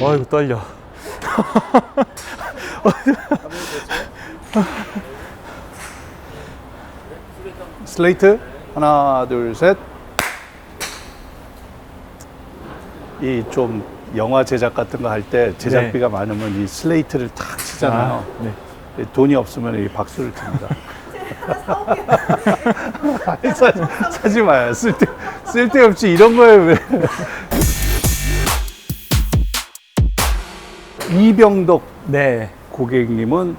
이거 떨려. 슬레이트 하나 둘 셋. 이 좀 영화 제작 같은 거 할 때 제작비가 많으면 이 슬레이트를 탁 치잖아요. 네. 돈이 없으면 이 박수를 칩니다. 아니, 사지 마요. 쓸데없이 이런 거에 왜. 이병덕 네. 고객님은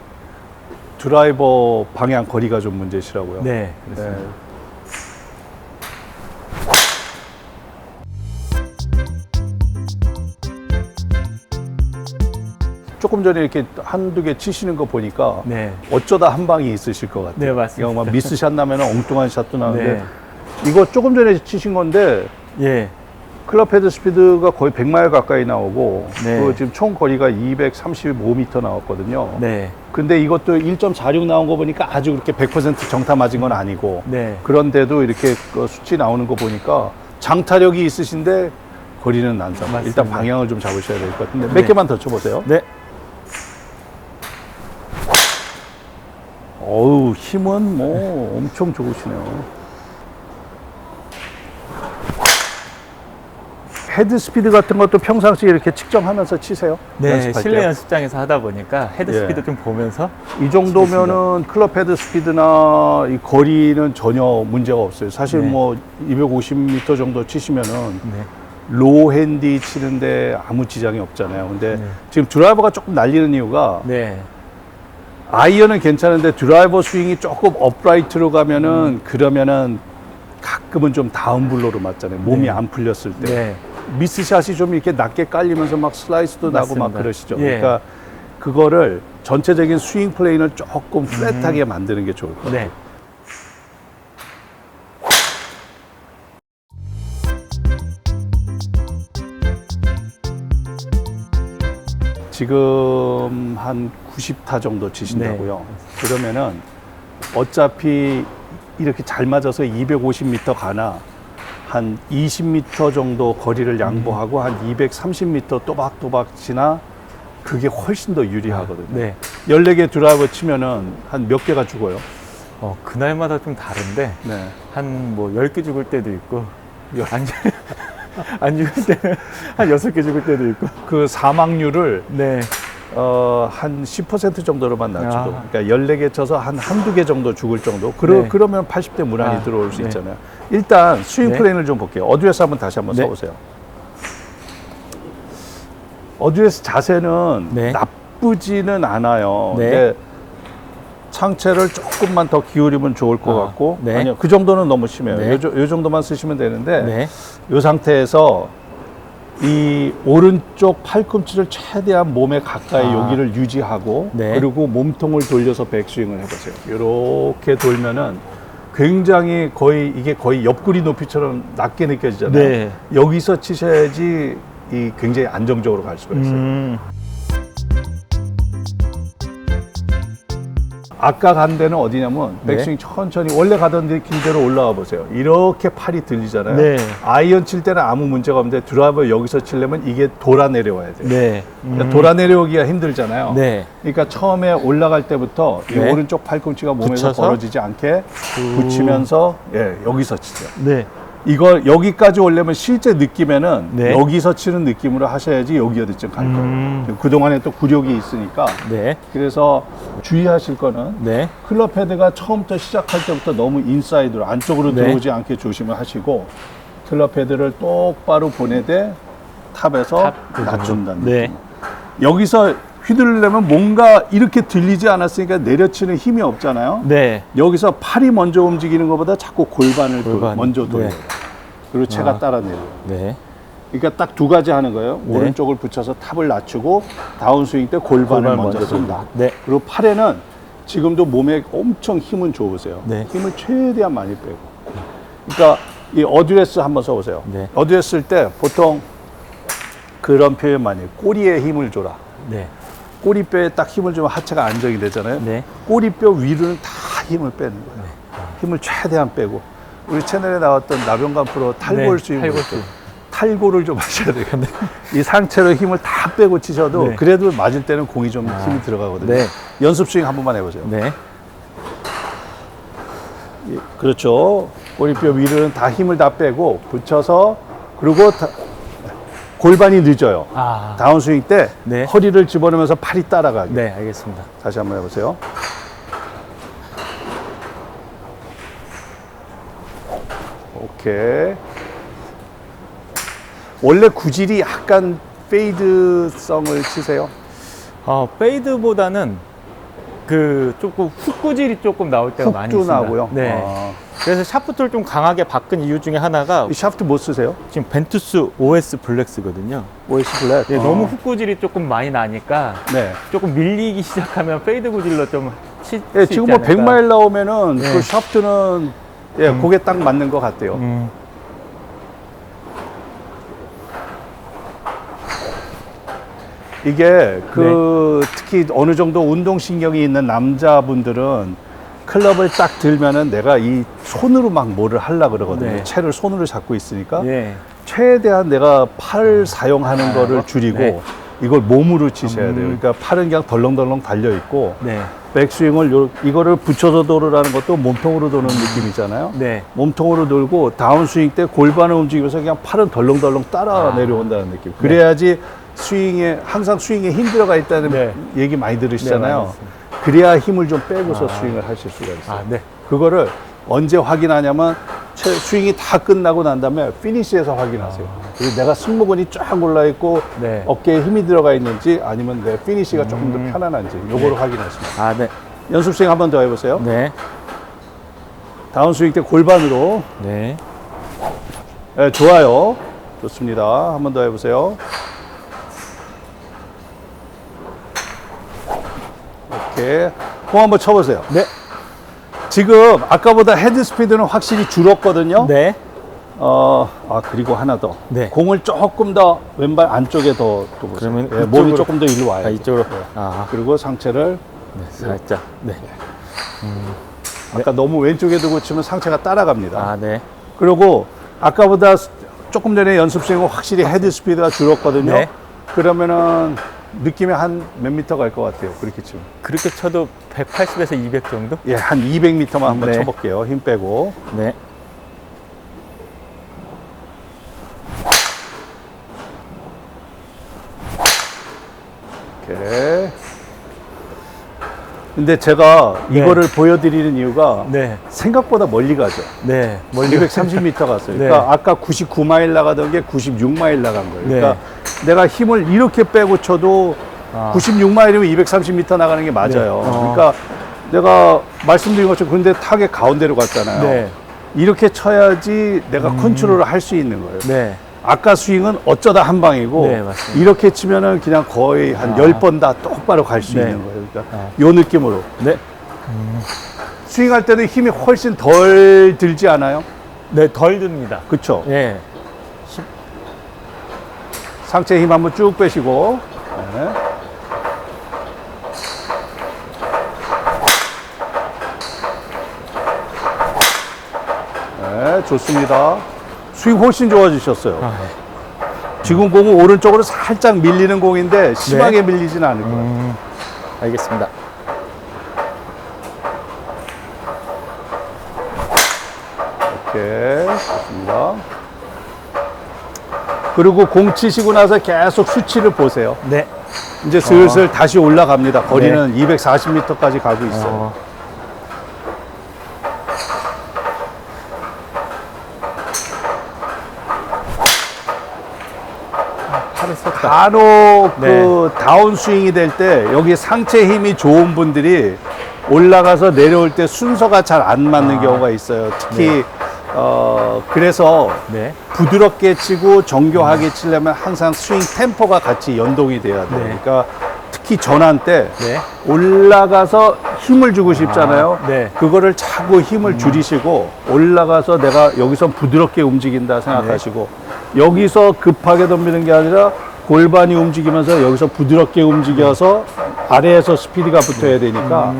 드라이버 방향 거리가 좀 문제시라고요. 네. 그렇습니다. 조금 전에 이렇게 한두 개 치시는 거 보니까 네. 어쩌다 한 방이 있으실 것 같아요. 네, 맞습니다. 막 미스샷 나면 엉뚱한 샷도 나는데 네. 이거 조금 전에 치신 건데 예. 클럽 헤드 스피드가 거의 100마일 가까이 나오고 네. 그 지금 총 거리가 235m 나왔거든요. 네. 근데 이것도 1.46 나온 거 보니까 아주 그렇게 100% 정타 맞은 건 아니고 네. 그런데도 이렇게 그 수치 나오는 거 보니까 장타력이 있으신데 거리는 난사. 맞습니다. 일단 방향을 좀 잡으셔야 될 것 같은데 몇 네. 개만 더 쳐보세요. 네. 어우, 힘은 뭐 엄청 좋으시네요. 헤드 스피드 같은 것도 평상시에 이렇게 측정하면서 치세요? 네. 연습할 실내 때요? 연습장에서 하다 보니까 헤드 예. 스피드 좀 보면서 이 정도면은 클럽 헤드 스피드나 이 거리는 전혀 문제가 없어요. 사실 네. 뭐 250m 정도 치시면은 네. 로우 핸디 치는데 아무 지장이 없잖아요. 근데 네. 지금 드라이버가 조금 날리는 이유가 네. 아이언은 괜찮은데 드라이버 스윙이 조금 업라이트로 가면은 그러면은 가끔은 좀 다운블로로 맞잖아요. 몸이 네. 안 풀렸을 때. 네. 미스샷이 좀 이렇게 낮게 깔리면서 막 슬라이스도 나고 막 맞습니다. 그러시죠. 예. 그러니까 그거를 전체적인 스윙 플레인을 조금 플랫하게 만드는 게 좋을 거예요. 네. 지금 한 90타 정도 치신다고요. 그러면은 어차피 이렇게 잘 맞아서 250m 가나 한 20m 정도 거리를 양보하고 한 230m 또박또박 치나 그게 훨씬 더 유리하거든요. 네. 14개 드라이버 치면은 한 몇 개가 죽어요? 그날마다 좀 다른데 네. 한 뭐 10개 죽을 때도 있고 안 죽을 때는 한 6개 죽을 때도 있고. 그 사망률을 네. 한 10% 정도로만 낮춰도 아. 그러니까 14개 쳐서 한 한두 개 정도 죽을 정도 네. 그러면 80대 무난히 아, 들어올 수 네. 있잖아요. 일단 스윙 네. 플레인을 좀 볼게요. 어드레스 다시 한번 네. 써보세요. 어드레스 자세는 네. 나쁘지는 않아요. 네. 근데 상체를 조금만 더 기울이면 좋을 것 아, 같고 네. 아니요, 그 정도는 너무 심해요. 네. 요 정도만 쓰시면 되는데 네. 이 상태에서 이 오른쪽 팔꿈치를 최대한 몸에 가까이 아. 여기를 유지하고 네. 그리고 몸통을 돌려서 백스윙을 해보세요. 이렇게 돌면은 굉장히 이게 거의 옆구리 높이처럼 낮게 느껴지잖아요. 네. 여기서 치셔야지 이 굉장히 안정적으로 갈 수가 있어요. 아까 간 데는 어디냐면 네. 백스윙 천천히 원래 가던 길대로 올라와 보세요. 이렇게 팔이 들리잖아요. 네. 아이언 칠 때는 아무 문제가 없는데 드라이버 여기서 치려면 이게 돌아 내려와야 돼요. 네. 그러니까 돌아 내려오기가 힘들잖아요. 네. 그러니까 처음에 올라갈 때부터 이 네. 오른쪽 팔꿈치가 몸에서 붙여서? 벌어지지 않게 붙이면서 여기서 치세요. 네. 이거 여기까지 오려면 실제 느낌에는 네. 여기서 치는 느낌으로 하셔야지 여기 어디쯤 갈 거예요. 그동안에 또 구력이 있으니까 네. 그래서 주의하실 거는 네. 클럽 헤드가 처음부터 시작할 때부터 너무 인사이드로 안쪽으로 네. 들어오지 않게 조심을 하시고 클럽 헤드를 똑바로 보내되 탑에서 낮춘다는 네. 느낌. 여기서 휘두르려면 뭔가 이렇게 들리지 않았으니까 내려치는 힘이 없잖아요. 네. 여기서 팔이 먼저 움직이는 것보다 자꾸 골반을 골반. 먼저 돌려요. 네. 그리고 채가 따라 내려요. 네. 그러니까 딱 두 가지 하는 거예요. 네. 오른쪽을 붙여서 탑을 낮추고 다운스윙 때 골반을 골반 먼저 먼저 쏜다. 돌리고. 네. 그리고 팔에는 지금도 몸에 엄청 힘은 줘보세요. 네. 힘을 최대한 많이 빼고. 그러니까 이 어드레스 한번 써보세요. 네. 어드레스 쓸 때 보통 그런 표현 많이 해요. 꼬리에 힘을 줘라. 네. 꼬리뼈에 딱 힘을 주면 하체가 안정이 되잖아요. 네. 꼬리뼈 위로는 다 힘을 빼는 거예요. 힘을 최대한 빼고. 우리 채널에 나왔던 나병관 프로 탈골 네, 스윙. 탈골 스윙. 탈고를 좀 하셔야 되겠네. 이 상체로 힘을 다 빼고 치셔도 네. 그래도 맞을 때는 공이 좀 힘이 들어가거든요. 네. 연습 스윙 한 번만 해보세요. 네. 예, 그렇죠. 꼬리뼈 위로는 다 힘을 다 빼고 붙여서 그리고 골반이 늦어요. 아. 다운스윙 때 네. 허리를 집어넣으면서 팔이 따라가게. 네, 알겠습니다. 다시 한번 해보세요. 오케이. 원래 구질이 약간 페이드성을 치세요? 페이드보다는 그 조금 훅구질이 조금 나올 때가 많이 훅도 있습니다. 나고요. 네. 아. 그래서 샤프트를 좀 강하게 바꾼 이유 중에 하나가 이 샤프트 뭐 쓰세요? 지금 벤투스 OS 블랙스거든요. OS 블랙. 예, 너무 훅구질이 조금 많이 나니까 네. 조금 밀리기 시작하면 페이드 구질로 좀 예, 지금 뭐 100마일 나오면은 네. 그 샤프트는 예, 그게 딱 맞는 것 같아요. 이게 특히 어느 정도 운동신경이 있는 남자분들은 클럽을 딱 들면은 내가 이 손으로 막 뭐를 하려고 그러거든요. 네. 채를 손으로 잡고 있으니까 예. 최대한 내가 팔을 사용하는 거를 줄이고 네. 이걸 몸으로 치셔야 돼요. 그러니까 팔은 그냥 덜렁덜렁 달려 있고 네. 백스윙을 이거를 붙여서 돌으라는 것도 몸통으로 도는 느낌이잖아요. 네. 몸통으로 돌고 다운스윙 때 골반을 움직이면서 그냥 팔은 덜렁덜렁 따라 내려온다는 느낌. 그래야지 스윙에 항상 스윙에 힘 들어가 있다는 네. 얘기 많이 들으시잖아요. 네, 많이 그래야 힘을 좀 빼고서 스윙을 하실 수가 있어요. 네. 그거를 언제 확인하냐면 스윙이 다 끝나고 난 다음에 피니시에서 확인하세요. 그리고 내가 승모근이 쫙 올라 있고 네. 어깨에 힘이 들어가 있는지 아니면 내 피니시가 조금 더 편안한지 요거를 확인하십니다. 네. 연습 스윙 한 번 더 해보세요. 네. 다운스윙 때 골반으로. 네. 네, 좋아요. 좋습니다. 한 번 더 해보세요. 오케이. 공 한번 쳐보세요. 네. 지금 아까보다 헤드 스피드는 확실히 줄었거든요. 네. 그리고 하나 더. 네. 공을 조금 더 왼발 안쪽에 더 보세요. 그러면 예, 몸이 이쪽으로- 조금 더 일로 와요. 이쪽으로. 그리고 상체를 네, 살짝. 네. 아까 너무 왼쪽에 두고 치면 상체가 따라갑니다. 네. 그리고 아까보다 조금 전에 연습 스윙은 확실히 헤드 스피드가 줄었거든요. 네. 그러면은 느낌이 한 몇 미터 갈 것 같아요. 그렇게 치면. 그렇게 쳐도 180에서 200 정도? 예, 한 200m만 한번 네. 쳐볼게요. 힘 빼고. 네. 오케이. 근데 제가 네. 이거를 보여드리는 이유가 네. 생각보다 멀리 가죠. 네. 멀리 230m 갔어요. 네. 그러니까 아까 99마일 나가던 게 96마일 나간 거예요. 네. 그러니까 내가 힘을 이렇게 빼고 쳐도 96마일이면 230m 나가는 게 맞아요. 네. 그러니까 내가 말씀드린 것처럼 근데 타겟 가운데로 갔잖아요. 네. 이렇게 쳐야지 내가 컨트롤을 할 수 있는 거예요. 네. 아까 스윙은 어쩌다 한 방이고 네, 맞습니다. 이렇게 치면은 그냥 거의 한 10번 다 똑바로 갈 수 네. 있는 거예요. 그러니까 요 느낌으로. 네. 스윙할 때는 힘이 훨씬 덜 들지 않아요? 네, 덜 듭니다. 그쵸? 예. 상체 힘 한번 쭉 빼시고. 네. 네, 좋습니다. 스윙 훨씬 좋아지셨어요. 네. 지금 공은 오른쪽으로 살짝 밀리는 공인데 심하게 밀리진 않을 거예요. 알겠습니다. 오케이, 좋습니다. 그리고 공 치시고 나서 계속 수치를 보세요. 네. 이제 슬슬 다시 올라갑니다. 거리는 240m까지 가고 있어요. 팔을 썼다. 간혹 네. 그 다운스윙이 될 때 여기 상체 힘이 좋은 분들이 올라가서 내려올 때 순서가 잘 안 맞는 경우가 있어요. 특히 그래서 네. 부드럽게 치고 정교하게 치려면 항상 스윙 템포가 같이 연동이 돼야 돼요. 네. 그러니까 특히 전환 때 네. 올라가서 힘을 주고 싶잖아요. 네. 그거를 자꾸 힘을 줄이시고 올라가서 내가 여기서 부드럽게 움직인다 생각하시고 여기서 급하게 덤비는 게 아니라 골반이 움직이면서 여기서 부드럽게 움직여서 아래에서 스피드가 붙어야 되니까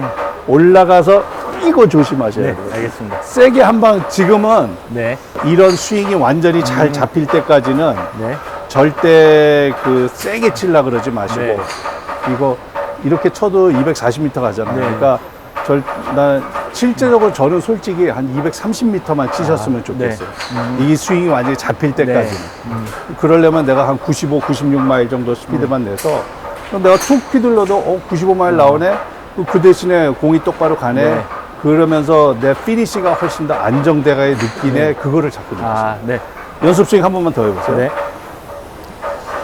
올라가서 이거 조심하셔야 네, 돼요. 알겠습니다. 세게 한 방, 지금은 네, 이런 스윙이 완전히 잘 잡힐 때까지는 네, 절대 그 세게 치려 그러지 마시고 네. 이거 이렇게 쳐도 240m 가잖아요. 네. 그러니까 난 실제적으로 저는 솔직히 한 230m만 치셨으면 좋겠어요. 이 스윙이 완전히 잡힐 때까지는. 그러려면 내가 한 95, 96마일 정도 스피드만 내서 내가 툭 휘둘러도 95마일 나오네? 그 대신에 공이 똑바로 가네? 네. 그러면서 내 피니시가 훨씬 더 안정되게 느끼네? 네. 그거를 잡고 있어요. 아, 네, 연습 스윙 한 번만 더 해보세요. 네,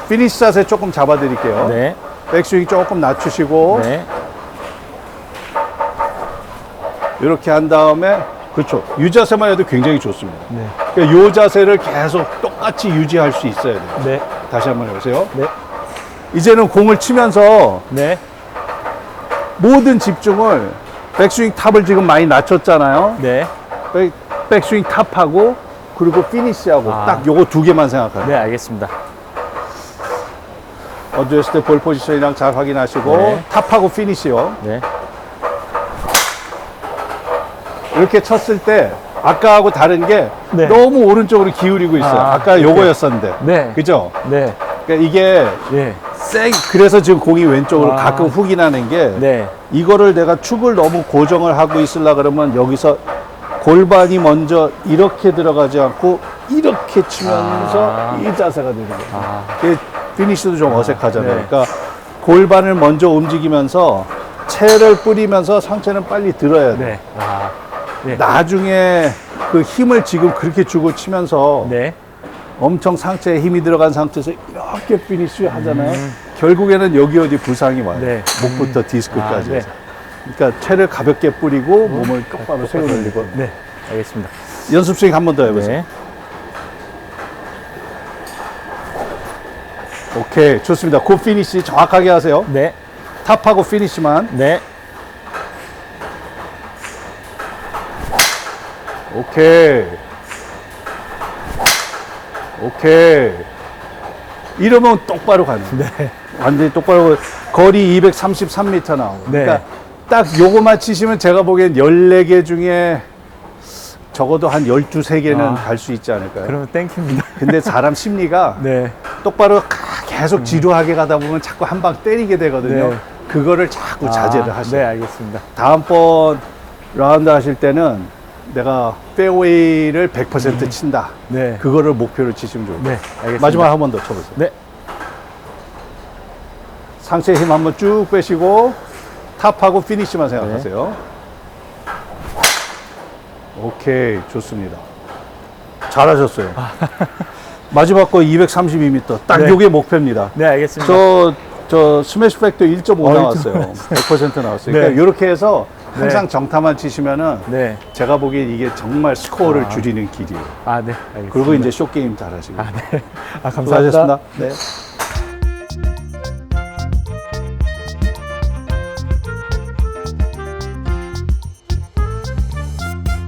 피니시 자세 조금 잡아드릴게요. 네, 백스윙 조금 낮추시고 네, 이렇게 한 다음에 그렇죠. 이 자세만 해도 굉장히 좋습니다. 네, 그러니까 이 자세를 계속 똑같이 유지할 수 있어야 돼요. 네, 다시 한번 해보세요. 네, 이제는 공을 치면서 네, 모든 집중을 백스윙 탑을 지금 많이 낮췄잖아요. 네, 백스윙 탑하고 그리고 피니시하고 아. 딱 요거 두 개만 생각하세요. 네, 알겠습니다. 어드레스트 볼 포지션이랑 잘 확인하시고 네. 탑하고 피니시요. 네, 이렇게 쳤을 때 아까하고 다른 게 네. 너무 오른쪽으로 기울이고 있어요. 아, 아까 요거였었는데. 네, 그죠? 네, 그러니까 이게 예, 그래서 지금 공이 왼쪽으로 아. 가끔 훅이 나는 게 네, 이거를 내가 축을 너무 고정을 하고 있으려 그러면 여기서 골반이 먼저 이렇게 들어가지 않고 이렇게 치면서 아. 이 자세가 되는 거예요. 아, 그 피니시도 좀 어색하잖아요. 네. 그러니까 골반을 먼저 움직이면서 체를 뿌리면서 상체는 빨리 들어야 돼요. 네, 아, 네, 나중에 그 힘을 지금 그렇게 주고 치면서 네, 엄청 상체에 힘이 들어간 상태에서 이렇게 피니시 하잖아요. 결국에는 여기 어디 부상이 와요. 네. 목부터 디스크까지. 아, 네. 해서. 그러니까 체를 가볍게 뿌리고 몸을 똑바로 세워 올리고. 네, 알겠습니다. 연습 스윙 한 번 더 해보세요. 네, 오케이, 좋습니다. 그 피니시 정확하게 하세요. 네, 탑하고 피니시만. 네, 오케이. 오케이. 이러면 똑바로 가는 거예요. 네, 완전히 똑바로 거리 233m 나오고. 네. 그러니까 딱 요거만 치시면 제가 보기엔 14개 중에 적어도 한 12, 3개는 아. 갈 수 있지 않을까요? 그러면 땡큐입니다. 근데 사람 심리가 네, 똑바로 계속 지루하게 가다 보면 자꾸 한 방 때리게 되거든요. 네. 그거를 자꾸 자제를 하시고. 네, 알겠습니다. 다음번 라운드 하실 때는 내가 페어웨이를 100% 친다. 네, 그거를 목표로 치시면 좋을 거예요. 네, 알겠습니다. 마지막 한 번 더 쳐보세요. 네, 상체 힘 한번 쭉 빼시고 탑하고 피니시만 생각하세요. 오케이, 좋습니다. 잘하셨어요. 마지막 거 232m. 딱 네. 요게 목표입니다. 네, 알겠습니다. 저 스매시 팩터 1.5 나왔어요. 100% 나왔어요. 네. 그러니까 이렇게 해서 항상 네. 정타만 치시면은 네, 제가 보기엔 이게 정말 스코어를 아. 줄이는 길이에요. 아, 네, 알겠습니다. 그리고 이제 쇼게임 잘하시고. 아, 네, 아, 감사합니다. 수고하셨습니다. 네.